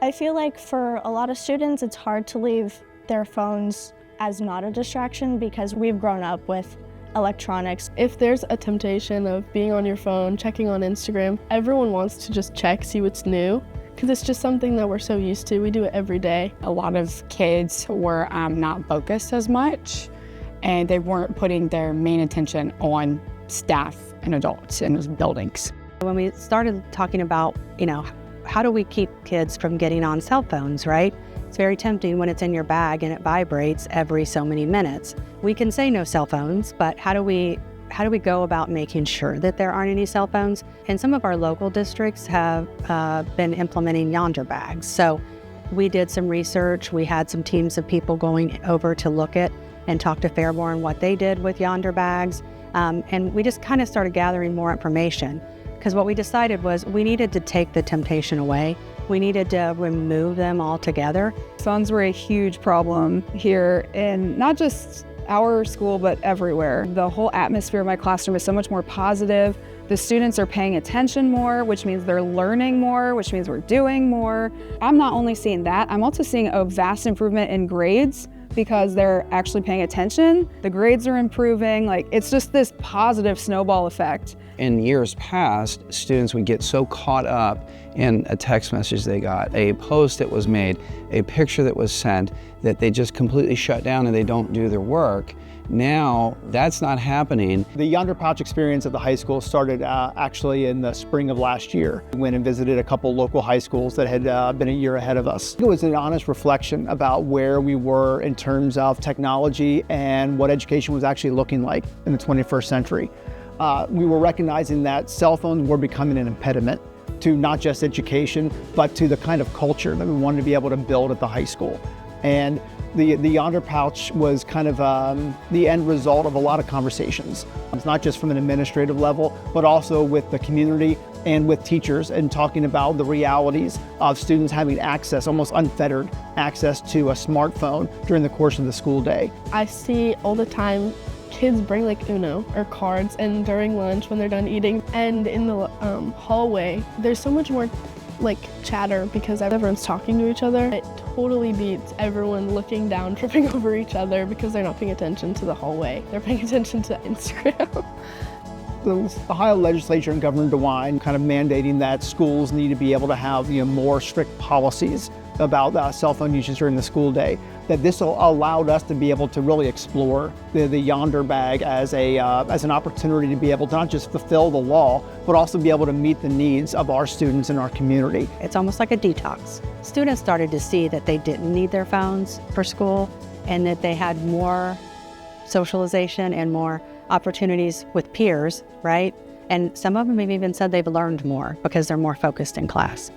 I feel like for a lot of students, it's hard to leave their phones as not a distraction because we've grown up with electronics. If there's a temptation of being on your phone, checking on Instagram, everyone wants to just check, see what's new, because it's just something that we're so used to. We do it every day. A lot of kids were not focused as much, and they weren't putting their main attention on staff and adults in those buildings. When we started talking about, how do we keep kids from getting on cell phones, right? It's very tempting when it's in your bag and it vibrates every so many minutes. We can say no cell phones, but how do we go about making sure that there aren't any cell phones? And some of our local districts have been implementing yonder bags. So we did some research. We had some teams of people going over to look at and talk to Fairborn what they did with yonder bags. And we just kind of started gathering more information, because what we decided was we needed to take the temptation away. We needed to remove them altogether. Phones were a huge problem here in not just our school, but everywhere. The whole atmosphere of my classroom is so much more positive. The students are paying attention more, which means they're learning more, which means we're doing more. I'm not only seeing that, I'm also seeing a vast improvement in grades because they're actually paying attention. The grades are improving. It's just this positive snowball effect. In years past, students would get so caught up in a text message they got, a post that was made, a picture that was sent, that they just completely shut down and they don't do their work. Now, that's not happening. The Yonder Pouch experience at the high school started actually in the spring of last year. We went and visited a couple local high schools that had been a year ahead of us. It was an honest reflection about where we were in terms of technology and what education was actually looking like in the 21st century. We were recognizing that cell phones were becoming an impediment to not just education, but to the kind of culture that we wanted to be able to build at the high school. And the Yonder Pouch was kind of the end result of a lot of conversations. It's not just from an administrative level, but also with the community and with teachers, and talking about the realities of students having access, almost unfettered access to a smartphone during the course of the school day. I see all the time kids bring Uno or cards, and during lunch when they're done eating, and in the hallway, there's so much more chatter because everyone's talking to each other. It totally beats everyone looking down, tripping over each other because they're not paying attention to the hallway. They're paying attention to Instagram. The Ohio legislature and Governor DeWine kind of mandating that schools need to be able to have more strict policies about cell phone usage during the school day. That this allowed us to be able to really explore the Yonder bag as an opportunity to be able to not just fulfill the law, but also be able to meet the needs of our students in our community. It's almost like a detox. Students started to see that they didn't need their phones for school, and that they had more socialization and more opportunities with peers, right? And some of them have even said they've learned more because they're more focused in class.